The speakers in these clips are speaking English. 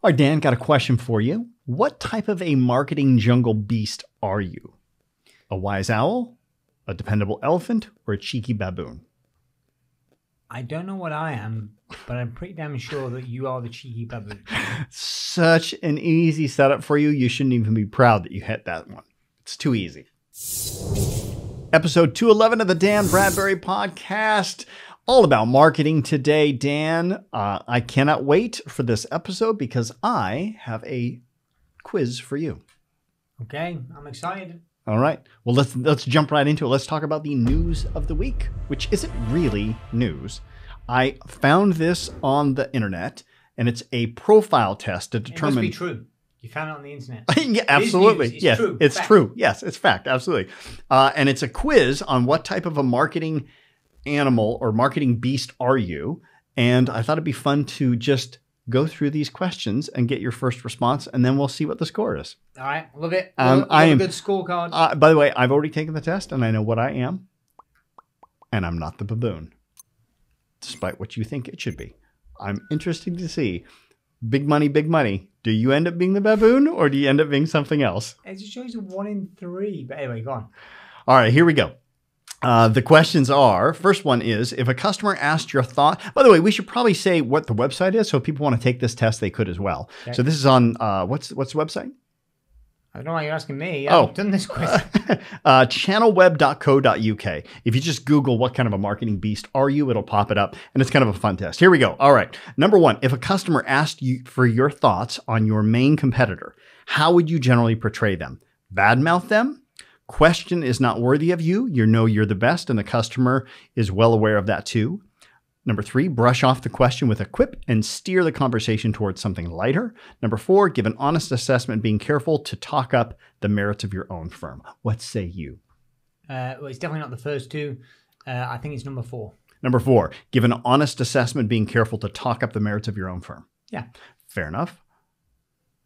All right, Dan, got a question for you. What type of a marketing jungle beast are you? A wise owl, a dependable elephant, or a cheeky baboon? I don't know what I am, but I'm pretty damn sure that you are the cheeky baboon. Such an easy setup for you. You shouldn't even be proud that you hit that one. It's too easy. Episode 211 of the Dan Bradbury Podcast. All about marketing today, Dan. I cannot wait for this episode because I have a quiz for you. Okay, I'm excited. All right. Well, let's jump right into it. Let's talk about the news of the week, which isn't really news. I found this on the internet, and it's a profile test to determine. It must be true. You found it on the internet. Yeah, absolutely. It's yes, true. it's fact. true. Yes, it's fact. Absolutely. And it's a quiz on what type of a marketing animal or marketing beast are you? And I thought it'd be fun to just go through these questions and get your first response, and then we'll see what the score is. All right, love it. I am a good scorecard. By the way, I've already taken the test, and I know what I am, and I'm not the baboon, despite what you think it should be. I'm interested to see. Big money, big money. Do you end up being the baboon, or do you end up being something else? It just shows a 1 in 3. But anyway, go on. All right, here we go. The questions are, first one is, if a customer asked your thought, by the way, we should probably say what the website is. So if people want to take this test, they could as well. Okay. So this is on, what's the website? I don't know why you're asking me. I've done this quiz. Channelweb.co.uk. If you just Google what kind of a marketing beast are you, it'll pop it up. And it's kind of a fun test. Here we go. All right. Number one, if a customer asked you for your thoughts on your main competitor, how would you generally portray them? Badmouth them? Question is not worthy of you. You know you're the best, and the customer is well aware of that too. Number three, brush off the question with a quip and steer the conversation towards something lighter. Number four, give an honest assessment, being careful to talk up the merits of your own firm. What say you? Well, it's definitely not the first two. I think it's number 4. Number 4, give an honest assessment, being careful to talk up the merits of your own firm. Yeah. Fair enough.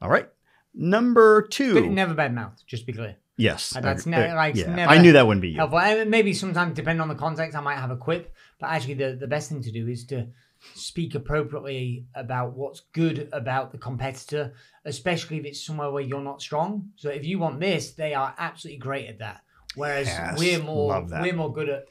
All right. Number 2. But never bad mouth, just to be clear. Yes. That's never. never. I knew that wouldn't be you. Helpful. And maybe sometimes, depending on the context, I might have a quip. But actually, the best thing to do is to speak appropriately about what's good about the competitor, especially if it's somewhere where you're not strong. So if you want this, they are absolutely great at that. Whereas we're more good at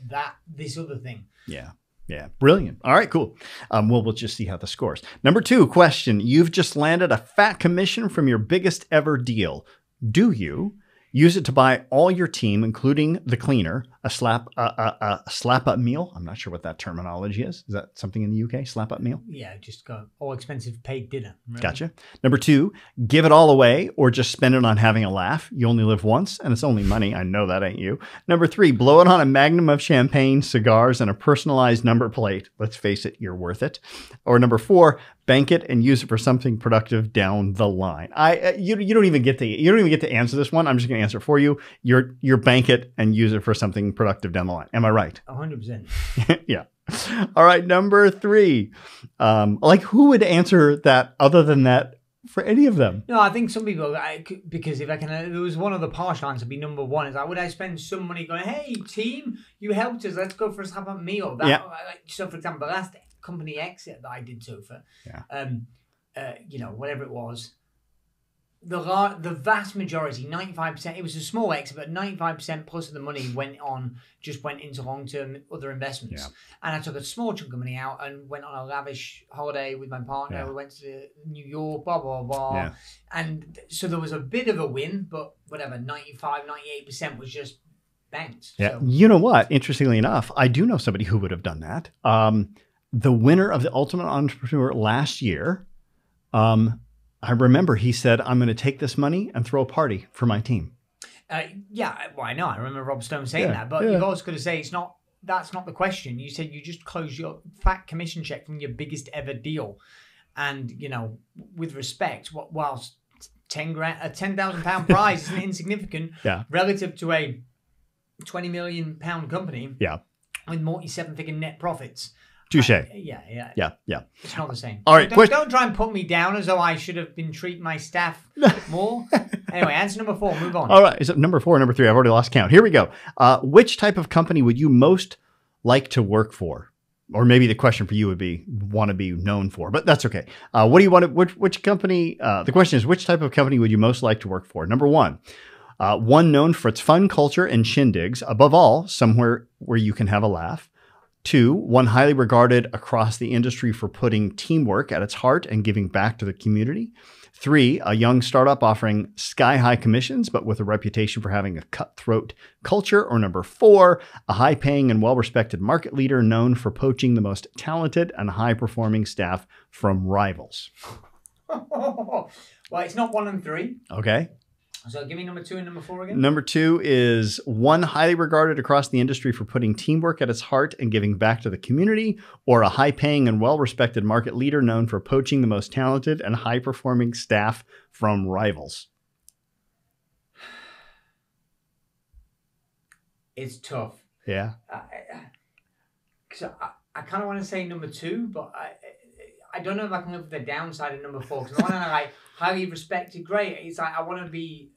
this other thing. Yeah. Yeah. Brilliant. All right, cool. We'll just see how the scores. Number 2 question. You've just landed a fat commission from your biggest ever deal. Do you use it to buy all your team, including the cleaner, a slap up meal? I'm not sure what that terminology is. Is that something in the UK? Slap up meal? Yeah, just go all expensive paid dinner. Really. Gotcha. Number 2, give it all away or just spend it on having a laugh. You only live once and it's only money. I know that ain't you. Number 3, blow it on a magnum of champagne, cigars, and a personalized number plate. Let's face it, you're worth it. Or number 4, bank it and use it for something productive down the line. You don't even get to answer this one. I'm just going to answer for you. You're bank it and use it for something productive down the line. Am I right? 100%. Yeah. All right. Number 3. Who would answer that other than that for any of them? No, I think some people, because if I can, there was one of the partial answer be number 1. Is like, would I spend some money going, hey, team, you helped us. Let's go for a slap up meal. So, for example, the last company exit that I did for, whatever it was, the vast majority, 95%, it was a small exit, but 95% plus of the money went into long-term other investments. Yeah. And I took a small chunk of money out and went on a lavish holiday with my partner. Yeah. We went to New York, blah, blah, blah. Yeah. And so there was a bit of a win, but whatever, 95, 98% was just banked. Yeah. So. You know what? Interestingly enough, I do know somebody who would have done that. The winner of the Ultimate Entrepreneur last year, I remember he said, I'm going to take this money and throw a party for my team. I know. I remember Rob Stone saying that. But you've also got to say, that's not the question. You said you just closed your fat commission check from your biggest ever deal. And, with respect, whilst a £10,000 prize isn't insignificant relative to a £20 million company with multi-7-figure net profits. Touche. Yeah. It's not the same. All right. Don't try and put me down as though I should have been treating my staff more. Anyway, answer number 4. Move on. All right. Is it number 4 or number 3? I've already lost count. Here we go. Which type of company would you most like to work for? Or maybe the question for you would be, want to be known for, but that's okay. What do you want to, which company, the question is, which type of company would you most like to work for? Number one known for its fun culture and shindigs. Above all, somewhere where you can have a laugh. 2, one highly regarded across the industry for putting teamwork at its heart and giving back to the community. 3, a young startup offering sky-high commissions, but with a reputation for having a cutthroat culture. Or number 4, a high-paying and well-respected market leader known for poaching the most talented and high-performing staff from rivals. Well, it's not 1 and 3. Okay. So give me number 2 and number 4 again. Number 2 is one highly regarded across the industry for putting teamwork at its heart and giving back to the community, or a high-paying and well-respected market leader known for poaching the most talented and high-performing staff from rivals. It's tough. Yeah. I kind of want to say number 2, but I don't know if I can live with the downside of number 4. Because the one I like highly respected, great. It's like I want to be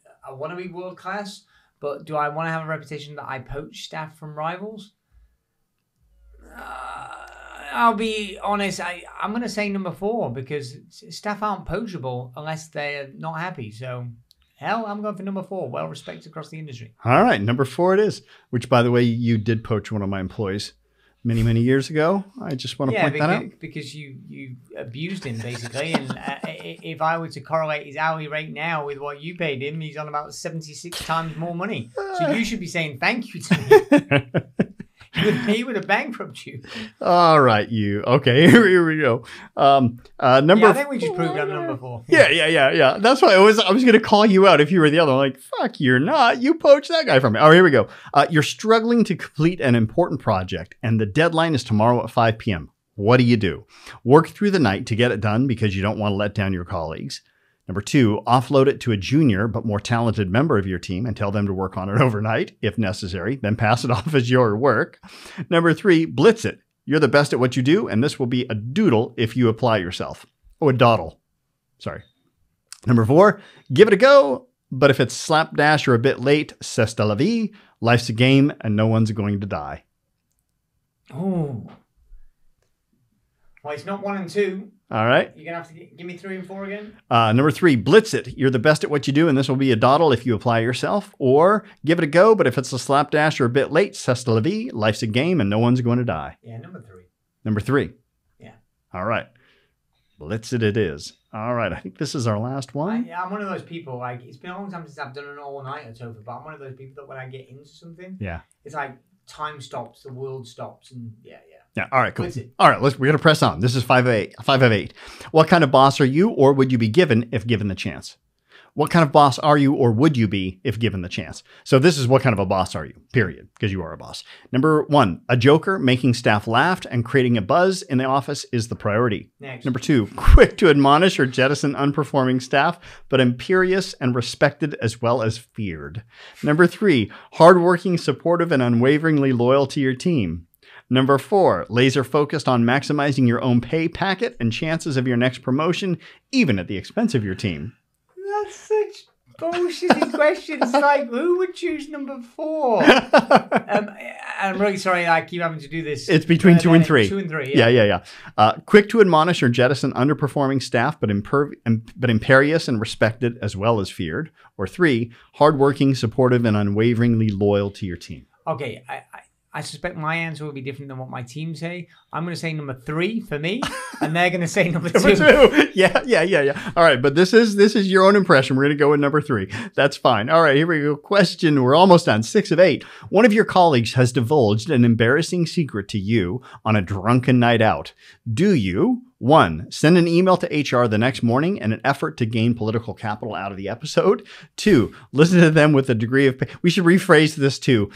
world class, but do I want to have a reputation that I poach staff from rivals? I'll be honest. I'm going to say number 4 because staff aren't poachable unless they're not happy. So, hell, I'm going for number 4. Well respected across the industry. All right, number 4 it is. Which, by the way, you did poach one of my employees many, many years ago. I just want to point that out. Because you abused him, basically. And if I were to correlate his hourly rate now with what you paid him, he's on about 76 times more money. So you should be saying thank you to me. He would have bankrupted you. All right, you. Okay, here we go. Number. I think we just proved I'm number 4. Yeah. That's why I was going to call you out if you were the other one. Like, fuck, you're not. You poached that guy from me. Oh, here we go. You're struggling to complete an important project, and the deadline is tomorrow at 5 p.m. What do? Work through the night to get it done because you don't want to let down your colleagues. Number 2, offload it to a junior but more talented member of your team and tell them to work on it overnight if necessary, then pass it off as your work. Number 3, blitz it. You're the best at what you do, and this will be a doodle if you apply yourself. Oh, a dawdle. Sorry. Number 4, give it a go, but if it's slapdash or a bit late, c'est la vie. Life's a game, and no one's going to die. Oh. Well, it's not 1 and 2. All right. You're going to have to give me 3 and 4 again? Number 3, blitz it. You're the best at what you do, and this will be a dawdle if you apply yourself. Or give it a go, but if it's a slapdash or a bit late, c'est la vie. Life's a game, and no one's going to die. Yeah, number 3. Number 3. Yeah. All right. Blitz it is. All right. I think this is our last one. I'm one of those people, like, it's been a long time since I've done an all-nighter, Topher, but I'm one of those people that when I get into something, it's like time stops, the world stops, and yeah. Yeah. All right. Cool. All right. We're going to press on. This is 5 of 8. 5 of 8. What kind of boss are you, or would you be given if given the chance? What kind of boss are you, or would you be if given the chance? So this is what kind of a boss are you, period, because you are a boss. Number 1, a joker, making staff laugh and creating a buzz in the office is the priority. Next. Number 2, quick to admonish or jettison unperforming staff, but imperious and respected as well as feared. Number 3, hardworking, supportive, and unwaveringly loyal to your team. Number 4, laser focused on maximizing your own pay packet and chances of your next promotion, even at the expense of your team. That's such bullshit questions. Like, who would choose number 4? I'm really sorry I keep having to do this. It's between 2 and 3. 2 and 3, yeah. Quick to admonish or jettison underperforming staff, but imperious and respected as well as feared. Or 3, hardworking, supportive, and unwaveringly loyal to your team. Okay, I suspect my answer will be different than what my team say. I'm going to say number 3 for me, and they're going to say number 2. Number 2. Yeah. All right, but this is your own impression. We're going to go with number 3. That's fine. All right, here we go. Question. We're almost done. 6 of 8. One of your colleagues has divulged an embarrassing secret to you on a drunken night out. Do you? 1, send an email to HR the next morning in an effort to gain political capital out of the episode. 2, listen to them with a degree of... We should rephrase this too.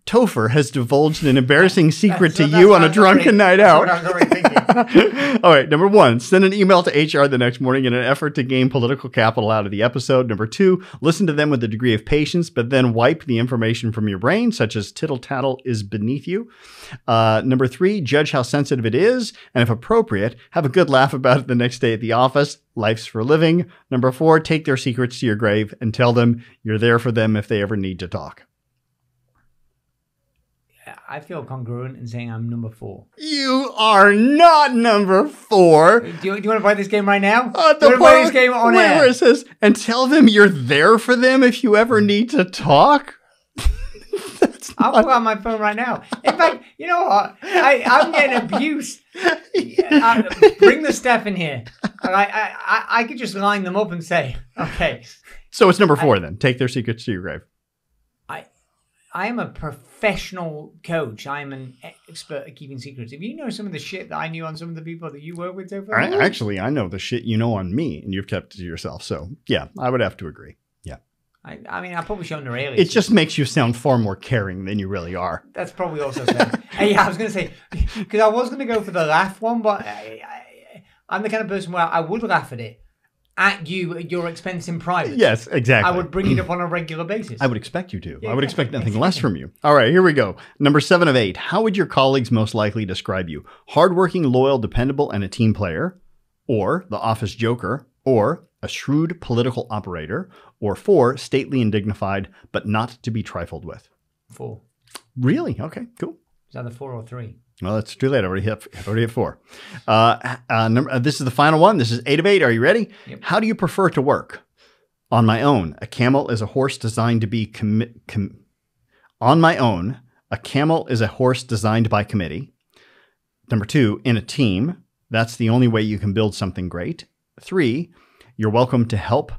Topher has divulged an embarrassing secret to you on a drunken night out. That's what I was already thinking. All right. Number 1, send an email to HR the next morning in an effort to gain political capital out of the episode. Number 2, listen to them with a degree of patience, but then wipe the information from your brain, such as tittle tattle is beneath you. Number 3, judge how sensitive it is, and if appropriate, have a good laugh about it the next day at the office. Life's for living. Number 4, take their secrets to your grave and tell them you're there for them if they ever need to talk. I feel congruent in saying I'm number 4. You are not number 4. Do you want to play this game right now? The do you want to play this game on air? Where it says, and tell them you're there for them if you ever need to talk. I'll pull out my phone right now. In fact, you know what? I'm getting abused. Bring the Steph in here. I could just line them up and say, okay. So it's number 4 then. Take their secrets to your grave. I am a professional coach. I'm an expert at keeping secrets. If you know some of the shit that I knew on some of the people that you work with so far. Actually, I know the shit you know on me, and you've kept it to yourself. So, yeah, I would have to agree. Yeah. I mean, I probably shouldn't have really. It just makes you sound far more caring than you really are. That's probably also said. Yeah, I was going to say, because I was going to go for the laugh one, but I'm the kind of person where I would laugh at it. At you, at your expense in private. Yes, exactly. I would bring it up on a regular basis. I would expect you to. Yeah, I would expect nothing less from you. All right, here we go. Number 7 of 8. How would your colleagues most likely describe you? Hardworking, loyal, dependable, and a team player, or the office joker, or a shrewd political operator, or 4, stately and dignified, but not to be trifled with. 4. Really? Okay, cool. Is that the 4 or 3? Well, that's too late. I already hit 4. This is the final one. This is 8 of 8. Are you ready? Yep. How do you prefer to work? On my own, a camel is a horse designed to be On my own, a camel is a horse designed by committee. Number 2, in a team. That's the only way you can build something great. 3, you welcome help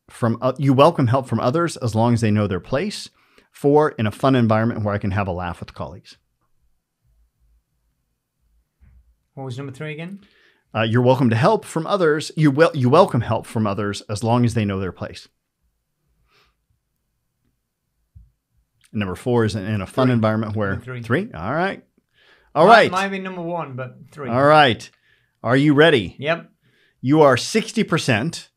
from others as long as they know their place. 4, in a fun environment where I can have a laugh with colleagues. What was number 3 again? You're welcome to help from others. You welcome help from others as long as they know their place. And number 4 is in a fun environment where 3. All right. Might be number 1, but 3. All right. Are you ready? Yep. You are 60%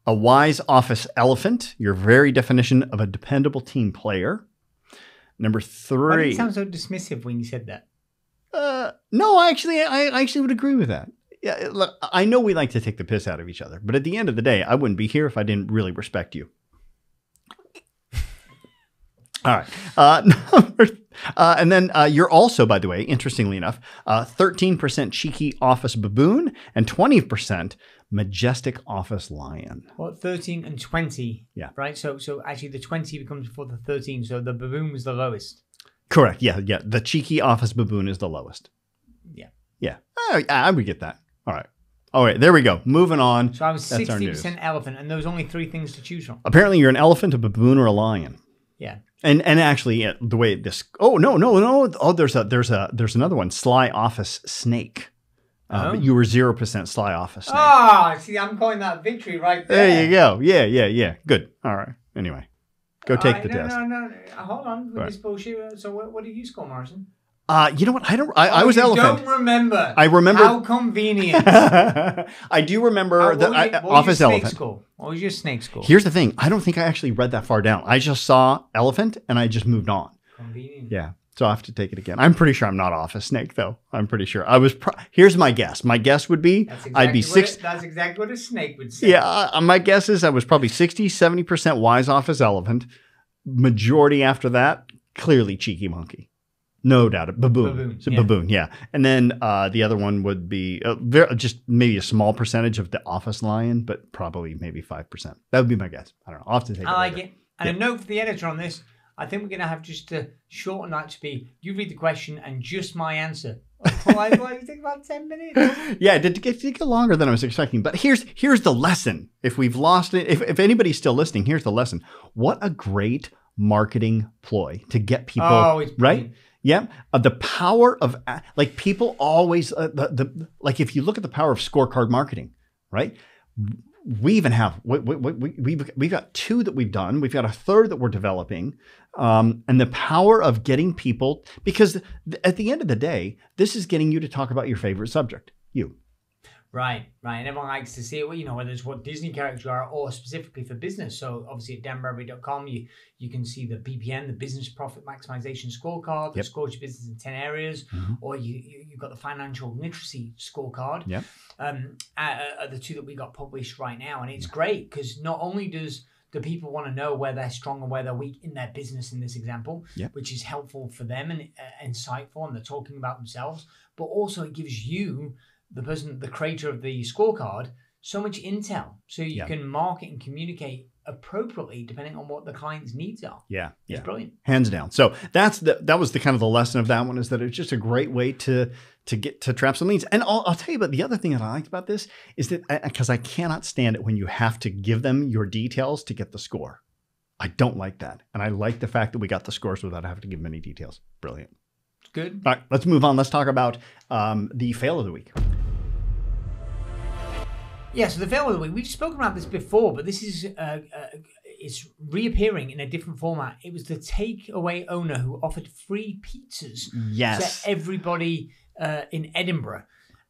a wise office elephant. Your very definition of a dependable team player. Number 3. Why did it sound so dismissive when you said that? No, I actually would agree with that. Yeah, look, I know we like to take the piss out of each other, but at the end of the day, I wouldn't be here if I didn't really respect you. All right. And then you're also, by the way, interestingly enough, 13% cheeky office baboon and 20% majestic office lion. Well, 13 and 20. Yeah. Right? So actually the 20 becomes before the 13. So the baboon was the lowest. Correct. Yeah. The cheeky office baboon is the lowest. Yeah. Yeah. I would get that. All right. All right. There we go. Moving on. So I was 60% elephant, and there was only 3 things to choose from. Apparently, you're an elephant, a baboon, or a lion. Yeah. And actually, the way this. Oh no. Oh, there's another one. Sly office snake. But you were 0% sly office snake. Oh, see, I'm calling that victory right there. There you go. Yeah. Good. All right. Anyway. Go take the test. No. Hold on with this bullshit. So what did you score, Morrison? You know what? I was elephant. Don't remember. I remember. How convenient. I do remember the office elephant. Score? What was your snake score? Here's the thing. I don't think I actually read that far down. I just saw elephant and I just moved on. Convenient. Yeah. So I have to take it again. I'm pretty sure I'm not office snake though. I'm pretty sure. I was. Here's my guess. My guess would be I'd be 6. That's exactly what a snake would say. Yeah. My guess is I was probably 60-70% wise office elephant. Majority after that, clearly cheeky monkey. No doubt. Baboon. Baboon, yeah. And then the other one would be just maybe a small percentage of the office lion, but probably maybe 5%. That would be my guess. I don't know. I'll have to take it. I like it. And a note for the editor on this, I think we're going to have just to shorten that to be, you read the question and just my answer. Why do you think about 10 minutes? Yeah, it did get longer than I was expecting. But here's the lesson. If we've lost it, if anybody's still listening, here's the lesson. What a great marketing ploy to get people, right? Yeah. The power of, like, people always, like, if you look at the power of scorecard marketing, right? We even have, we've got 2 that we've done. We've got a 3rd that we're developing. And the power of getting people, because at the end of the day, this is getting you to talk about your favorite subject, you. Right. And everyone likes to see it, whether it's what Disney characters you are or specifically for business. So obviously at danbradbury.com, you can see the BPM, the Business Profit Maximization Scorecard that scores your business in 10 areas, or you've got the Financial Literacy Scorecard. Yeah. Are the 2 that we got published right now. And it's great because not only does Do people want to know where they're strong and where they're weak in their business in this example, which is helpful for them and insightful, and they're talking about themselves. But also it gives you, the creator of the scorecard, so much intel, so you can market and communicate appropriately depending on what the client's needs are. It's brilliant, hands down. So that was the kind of the lesson of that one, is that it's just a great way to get to trap some leads. And I'll tell you about the other thing that I liked about this is that, because I cannot stand it when you have to give them your details to get the score. I don't like that, and I like the fact that we got the scores without having to give them any details. Brilliant. Good. All right, let's move on. Let's talk about the fail of the week. Yeah, so the fail of the week, we've spoken about this before, but this is it's reappearing in a different format. It was the takeaway owner who offered free pizzas to everybody in Edinburgh.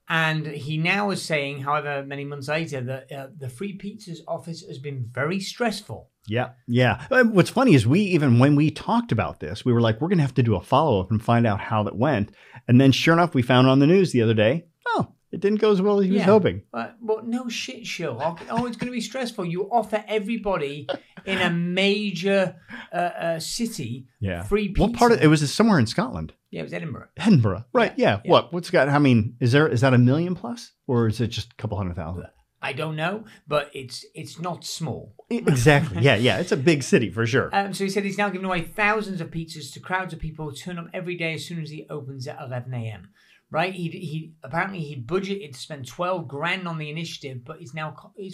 And he now is saying, however many months later, that the free pizzas office has been very stressful. Yeah. What's funny is when we talked about this, we were like, we're going to have to do a follow-up and find out how that went. And then sure enough, we found on the news the other day, it didn't go as well as he was hoping. Well, no shit, Sherlock. It's going to be stressful. You offer everybody in a major city free pizza. What part of it was somewhere in Scotland? Yeah, it was Edinburgh. Edinburgh, right? Yeah. What's got? I mean, is that 1 million plus, or is it just a couple 100,000? I don't know, but it's not small. Exactly. Yeah. It's a big city for sure. So he said he's now giving away thousands of pizzas to crowds of people who turn up every day as soon as he opens at 11 a.m. Right? He apparently he budgeted to spend 12 grand on the initiative, but it's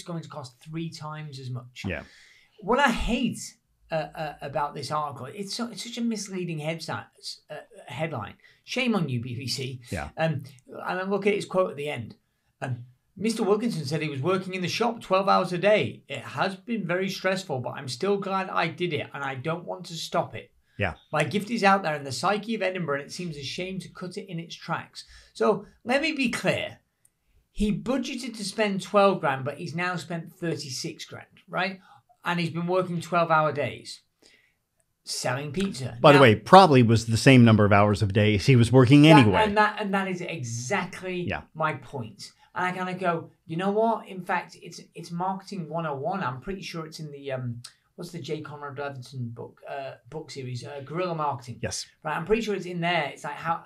going to cost 3 times as much. Yeah. What I hate about this article, it's such a misleading headline. Shame on you, BBC. Yeah. And I look at his quote at the end. Mr. Wilkinson said he was working in the shop 12 hours a day. It has been very stressful, but I'm still glad I did it, and I don't want to stop it. Yeah. My gift is out there in the psyche of Edinburgh, and it seems a shame to cut it in its tracks. So let me be clear. He budgeted to spend 12 grand, but he's now spent 36 grand, right? And he's been working 12-hour days selling pizza. By the way, probably was the same number of hours of days he was working anyway. And that is exactly my point. And I kind of go, you know what? In fact, it's marketing 101. I'm pretty sure it's in the what's the J. Conrad Levinson book series, Guerrilla Marketing. Yes. Right. I'm pretty sure it's in there. It's like how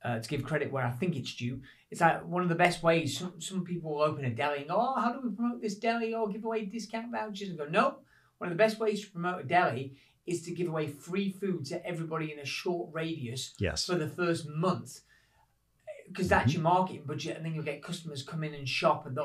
to give credit where I think it's due. It's like one of the best ways. Some people will open a deli and go, oh, how do we promote this deli or give away discount vouchers? And go, no. One of the best ways to promote a deli is to give away free food to everybody in a short radius for the first month. Because that's your marketing budget, and then you'll get customers come in and shop, and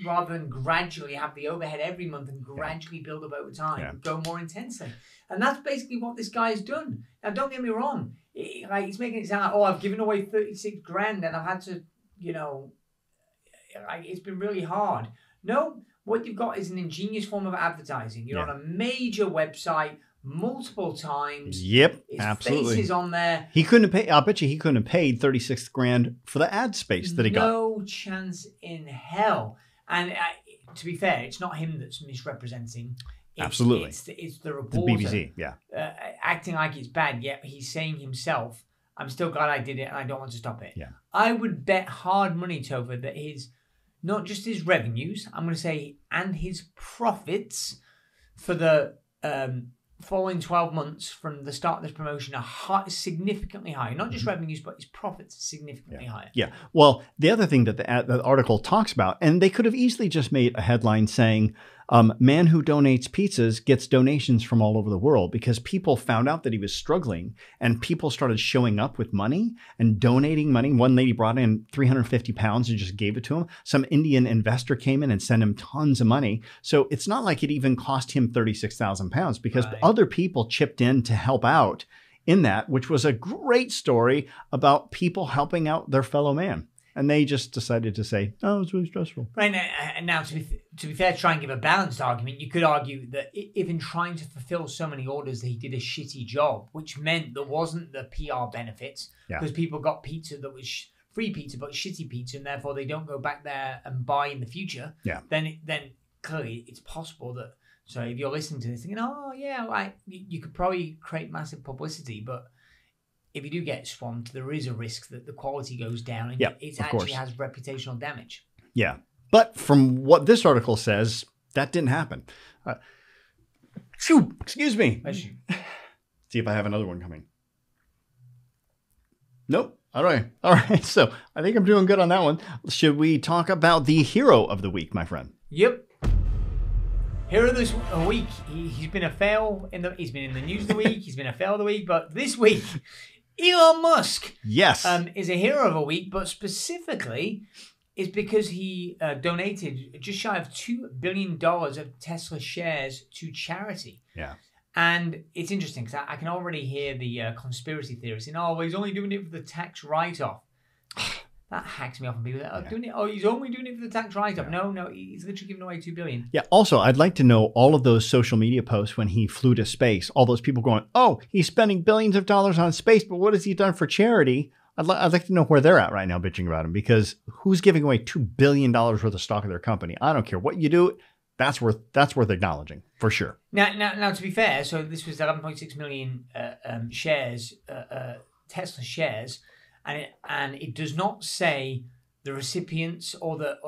rather than gradually have the overhead every month and gradually build up over time, go more intensely. And that's basically what this guy's done. Now, don't get me wrong. He's making it sound like, I've given away 36 grand and I've had to, it's been really hard. No, what you've got is an ingenious form of advertising. You're on a major website multiple times. Yep, His absolutely. face is on there. He couldn't have paid. I bet you he couldn't have paid 36 grand for the ad space that he got. No chance in hell. And to be fair, it's not him that's misrepresenting. Absolutely, it's the reporter. The BBC, acting like it's bad. Yet he's saying himself, "I'm still glad I did it, and I don't want to stop it." Yeah, I would bet hard money, Tova, that not just his revenues, I'm going to say, and his profits for the following 12 months from the start of this promotion are significantly higher. Not just revenues, but his profits are significantly higher. Yeah. Well, the other thing that the article talks about, and they could have easily just made a headline saying, man who donates pizzas gets donations from all over the world, because people found out that he was struggling and people started showing up with money and donating money. One lady brought in 350 pounds and just gave it to him. Some Indian investor came in and sent him tons of money. So it's not like it even cost him 36,000 pounds, because other people chipped in to help out in that, which was a great story about people helping out their fellow man. And they just decided to say, "Oh, it's really stressful." Right now, to be fair, to try and give a balanced argument, you could argue that if in trying to fulfill so many orders, that he did a shitty job, which meant there wasn't the PR benefits, because people got pizza that was free pizza but shitty pizza, and therefore they don't go back there and buy in the future. Yeah. Then clearly it's possible that. So if you're listening to this, thinking, "Oh yeah, right," you could probably create massive publicity, but if you do get swamped, there is a risk that the quality goes down and it actually has reputational damage. Yeah. But from what this article says, that didn't happen. Phew, excuse me. Bless you. See if I have another one coming. Nope. All right. All right. So I think I'm doing good on that one. Should we talk about the hero of the week, my friend? Yep. Hero of this week. He's been a fail he's been in the news of the week. He's been a fail of the week. But this week, Elon Musk. Yes. Is a hero of a week, but specifically is because he donated just shy of $2 billion of Tesla shares to charity. Yeah. And it's interesting because I can already hear the conspiracy theorists saying, oh, well, he's only doing it for the tax write-off. That hacks me off when people say, doing it. Oh, he's only doing it for the tax write-off. Yeah. No, he's literally giving away $2 billion. Yeah. Also, I'd like to know all of those social media posts when he flew to space, all those people going, oh, he's spending billions of dollars on space, but what has he done for charity? I'd like to know where they're at right now bitching about him, because who's giving away $2 billion worth of stock of their company? I don't care what you do. That's worth acknowledging for sure. Now, to be fair, so this was 11.6 million shares, Tesla shares, and it does not say the recipients or the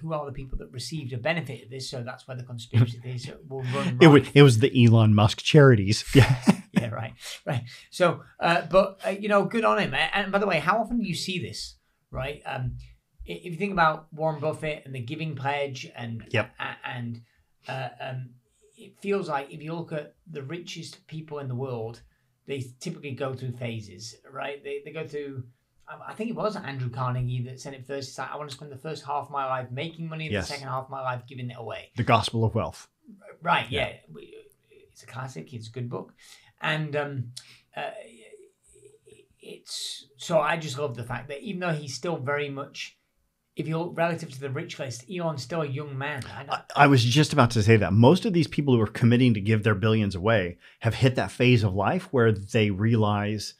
who are the people that received a benefit of this. So that's where the conspiracy theories will run. Right. It was the Elon Musk charities. Yeah. Yeah. Right. So, but good on him. And by the way, how often do you see this? Right. If you think about Warren Buffett and the Giving Pledge, and it feels like if you look at the richest people in the world, they typically go through phases, right? They go through. I think it was Andrew Carnegie that said it first. It's like, I want to spend the first half of my life making money, and the second half of my life giving it away. The Gospel of Wealth. Right. Yeah. It's a classic. It's a good book, and it's so I just love the fact that even though he's still very much. If you look relative to the rich list, Elon's still a young man. I was just about to say that. Most of these people who are committing to give their billions away have hit that phase of life where they realize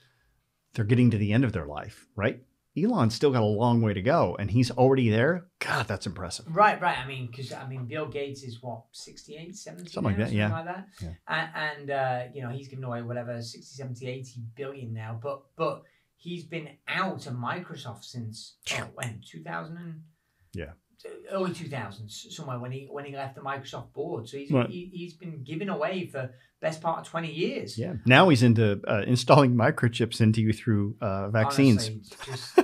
they're getting to the end of their life, right? Elon's still got a long way to go, and he's already there. God, that's impressive. Right. I mean, because Bill Gates is what, 68, 70? Something like that, yeah. Like that. Yeah. And he's given away whatever, 60, 70, 80 billion now. But he's been out of Microsoft since when 2000 early 2000s somewhere when he left the Microsoft board. So he's been given away for best part of 20 years. Yeah. Now he's into installing microchips into you through vaccines. Honestly, just... Do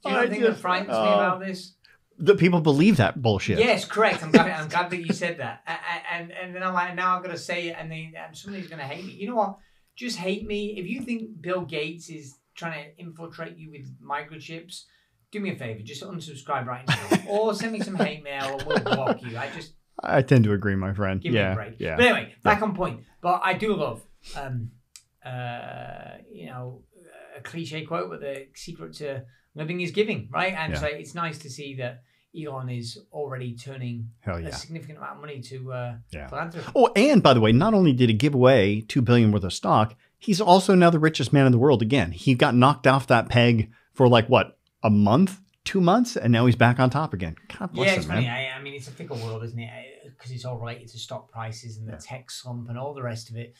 you know anything that frightens me about this? That people believe that bullshit. Yes, correct. I'm glad that you said that. And then I'm like, now I'm going to say it, and then somebody's going to hate me. You know what? Just hate me. If you think Bill Gates is trying to infiltrate you with microchips, do me a favor. Just unsubscribe right now. Or send me some hate mail and we'll block you. I tend to agree, my friend. Give me a break. Yeah. But anyway, back on point. But I do love, a cliche quote, but the secret to living is giving, right? And so it's nice to see that Elon is already turning a significant amount of money to philanthropy. Oh, and by the way, not only did he give away $2 billion worth of stock, he's also now the richest man in the world again. He got knocked off that peg for a month, 2 months, and now he's back on top again. God bless him, it's man. funny. I mean, it's a fickle world, isn't it? Because it's all related to stock prices and the tech slump and all the rest of it.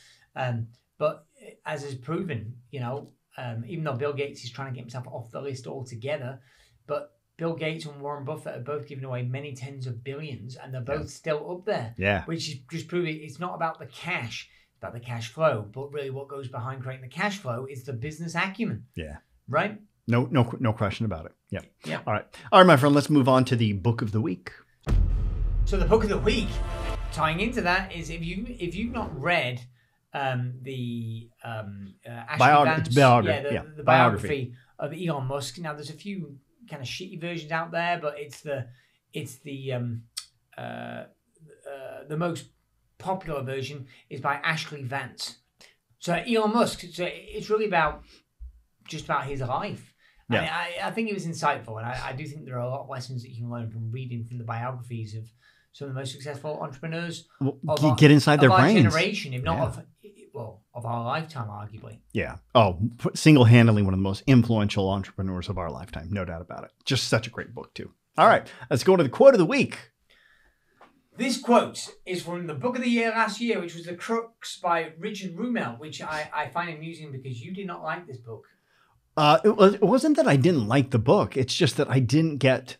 But as is proven, even though Bill Gates is trying to get himself off the list altogether, but Bill Gates and Warren Buffett are both giving away many tens of billions, and they're both still up there. Yeah. Which is just proving it's not about the cash, it's about the cash flow. But really what goes behind creating the cash flow is the business acumen. Yeah. Right? No question about it. Yeah. All right, my friend, let's move on to the book of the week. So the book of the week, tying into that, is if you've not read the Ashley Vance, the biography of Elon Musk. Now there's a few kind of shitty versions out there, but it's the most popular version is by Ashley Vance. So Elon Musk. So it's really about his life. Yeah. I think it was insightful, and I do think there are a lot of lessons that you can learn from reading from the biographies of some of the most successful entrepreneurs. Get inside their brains. Generation, if not of our lifetime, arguably. Yeah. Oh, single-handedly one of the most influential entrepreneurs of our lifetime. No doubt about it. Just such a great book, too. All right. Let's go to the quote of the week. This quote is from the book of the year last year, which was The Crux by Richard Rumel, which I find amusing because you did not like this book. It wasn't that I didn't like the book. It's just that I didn't get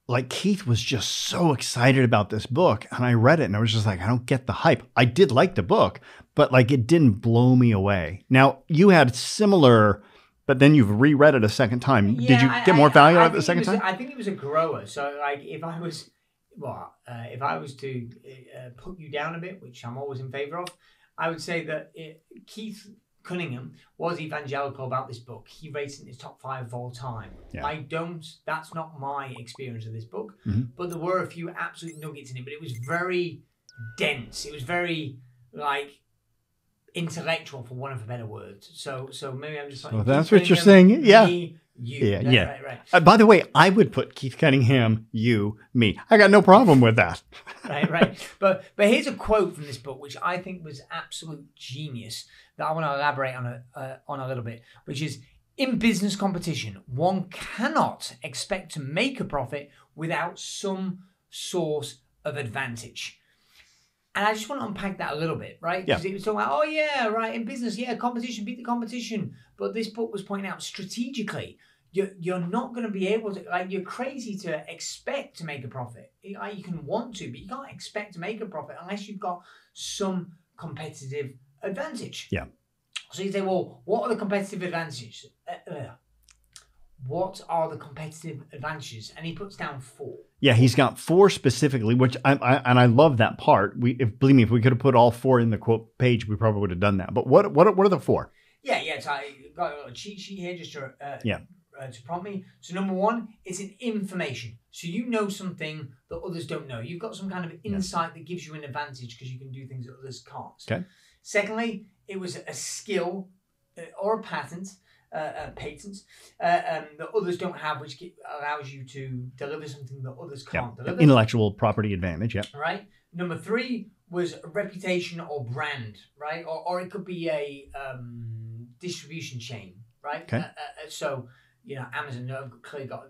like Keith was just so excited about this book, and I read it and I was just like, I don't get the hype. I did like the book, but like it didn't blow me away. Now you had similar, but then you've reread it a second time. Yeah, Did you get more value out of it the second time? time? I think it was a grower. So like if I was to put you down a bit, which I'm always in favor of, I would say that Keith Cunningham was evangelical about this book. He rates it in his top 5 of all time. Yeah. That's not my experience of this book, but there were a few absolute nuggets in it, but it was very dense. It was very like intellectual, for want of a better word. So maybe I'm just like, well, that's what you're saying. Yeah. Me, you. Yeah. Right. By the way, I would put Keith Cunningham, you, me. I got no problem with that. Right. But here's a quote from this book, which I think was absolute genius, that I want to elaborate on a little bit, which is, in business competition, one cannot expect to make a profit without some source of advantage. And I just want to unpack that a little bit, right? Because it was talking about, in business, competition, beat the competition. But this book was pointing out strategically, you're not going to be able to, like, you're crazy to expect to make a profit. Like, you can want to, but you can't expect to make a profit unless you've got some competitive advantage. Yeah. So you say, well, what are the competitive advantages? What are the competitive advantages? And he puts down 4. Yeah, he's got 4 specifically, which I love that part. Believe me, if we could have put all 4 in the quote page, we probably would have done that. But what are the 4? Yeah. So I got a little cheat sheet here just to prompt me. So number 1, it's an information. So you know something that others don't know. You've got some kind of insight that gives you an advantage because you can do things that others can't. Okay. Secondly, it was a skill or a patent that others don't have, which allows you to deliver something that others can't deliver. Intellectual property advantage, Right. Number 3 was a reputation or brand, right? Or it could be a distribution chain, right? Okay. So, Amazon have clearly got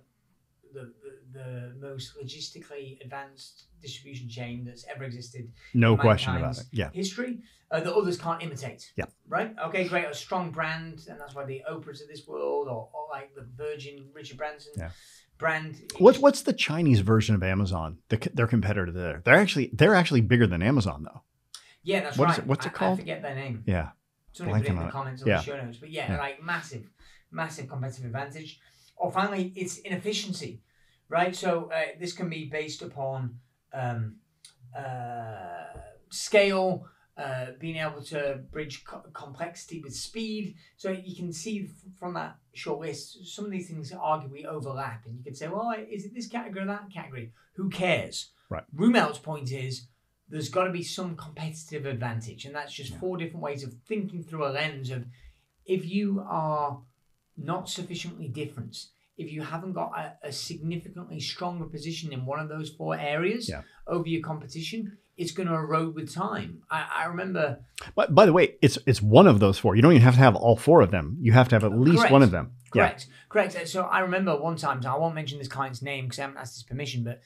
the most logistically advanced distribution chain that's ever existed. No question about it. Yeah. History that others can't imitate. Yeah. Right. Okay. Great. A strong brand, and that's why the Oprahs of this world, or like the Virgin Richard Branson brand. What's the Chinese version of Amazon? Their competitor there. They're actually bigger than Amazon though. Yeah, that's right. What's it called? I forget their name. Yeah. Somebody put it in the comments on the show notes. But like massive competitive advantage. Or finally, it's inefficiency, right? So this can be based upon scale, being able to bridge complexity with speed. So you can see from that short list, some of these things arguably overlap. And you can say, well, is it this category or that category? Who cares? Right. Rumel's point is, there's got to be some competitive advantage. And that's just 4 different ways of thinking through a lens of, if you are not sufficiently different, if you haven't got a significantly stronger position in one of those 4 areas over your competition, it's going to erode with time. I remember. But by the way, it's one of those 4. You don't even have to have all 4 of them. You have to have at least one of them. Correct. So I remember one time, so I won't mention this client's name because I haven't asked his permission, but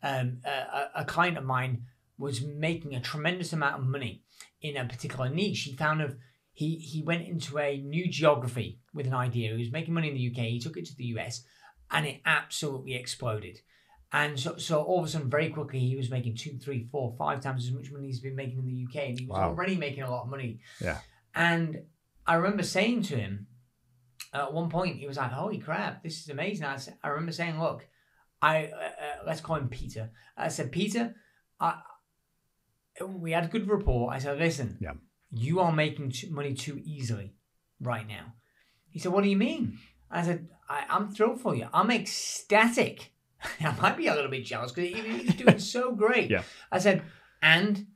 a client of mine was making a tremendous amount of money in a particular niche. He found he went into a new geography with an idea. He was making money in the UK. He took it to the US, and it absolutely exploded. And so all of a sudden, very quickly, he was making 2, 3, 4, 5 times as much money he's been making in the UK, and he was already making a lot of money. Yeah. And I remember saying to him at one point, he was like, "Holy crap, this is amazing!" I remember saying, "Look, let's call him Peter." I said, "Peter, we had a good rapport." I said, "Listen, you are making money too easily right now." He said, "What do you mean?" I said, I'm thrilled for you. I'm ecstatic. I might be a little bit jealous because he's doing so great. I said, and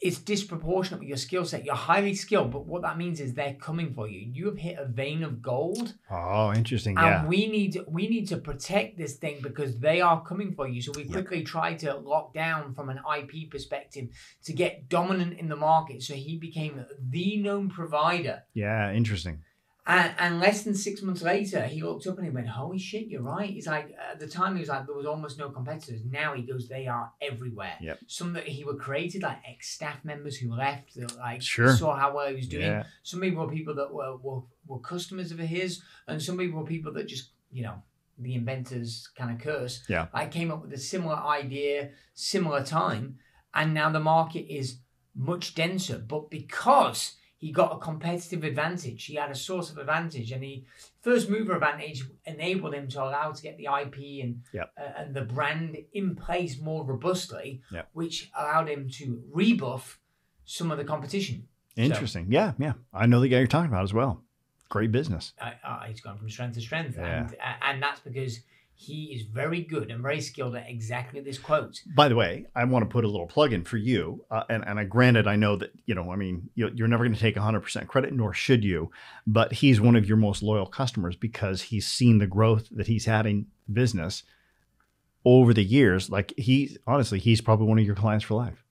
it's disproportionate with your skill set. You're highly skilled, but what that means is they're coming for you. You have hit a vein of gold. Oh, interesting. And we need to protect this thing because they are coming for you. So we quickly try to lock down from an IP perspective to get dominant in the market. So he became the known provider. Yeah, interesting. And less than 6 months later, he looked up and he went, "Holy shit, you're right." He's like, at the time, he was like, there was almost no competitors. Now he goes, they are everywhere. Some that he were created, like ex-staff members who left, that like saw how well he was doing. Some people were people that were customers of his, and some people were people that just, the inventor's kind of curse. Yeah. I came up with a similar idea, similar time, and now the market is much denser. But because he got a competitive advantage, he had a source of advantage, and the first mover advantage enabled him to allow to get the IP and the brand in place more robustly, which allowed him to rebuff some of the competition. Interesting. So, yeah. I know the guy you're talking about as well. Great business. He's gone from strength to strength. Yeah. And that's because he is very good and very skilled at exactly this quote. By the way, I want to put a little plug in for you. Granted, I know that, you're never going to take 100% credit, nor should you. But he's one of your most loyal customers because he's seen the growth that he's had in business over the years. Like he's probably one of your clients for life.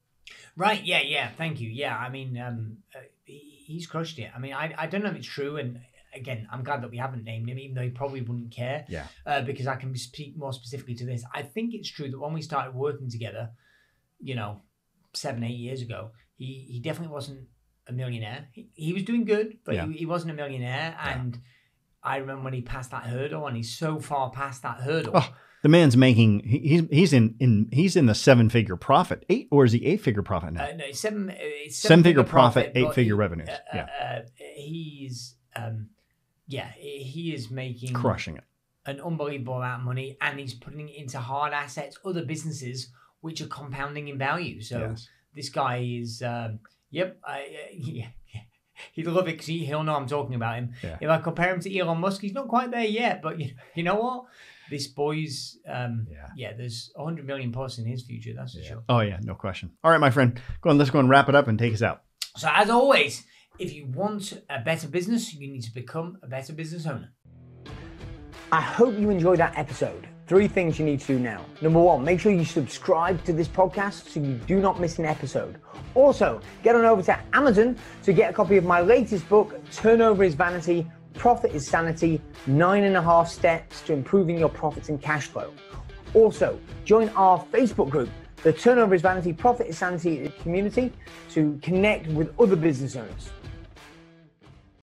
Right. Yeah. Thank you. Yeah. I mean, he's crushed it. I mean, I don't know if it's true. And again, I'm glad that we haven't named him, even though he probably wouldn't care. Yeah. Because I can speak more specifically to this. I think it's true that when we started working together, 7-8 years ago, he definitely wasn't a millionaire. He was doing good, but he wasn't a millionaire. And I remember when he passed that hurdle, and he's so far past that hurdle. Oh. The man's making he's in the 7-figure profit, or is he 8-figure profit now? No, it's 7-figure profit, 8-figure revenues. He is making crushing it, an unbelievable amount of money, and he's putting it into hard assets, other businesses which are compounding in value. So this guy is he'll love it because he'll know I'm talking about him. Yeah. If I compare him to Elon Musk, he's not quite there yet, but you know what? This boy's, there's 100 million plus in his future, that's for sure. Oh, yeah, no question. All right, my friend, let's go and wrap it up and take us out. So, as always, if you want a better business, you need to become a better business owner. I hope you enjoyed that episode. 3 things you need to do now. Number 1, make sure you subscribe to this podcast so you do not miss an episode. Also, get on over to Amazon to get a copy of my latest book, Turnover is Vanity, Profit is Sanity, 9.5 steps to improving your profits and cash flow. Also, join our Facebook group, the Turnover is Vanity, Profit is Sanity community, to connect with other business owners.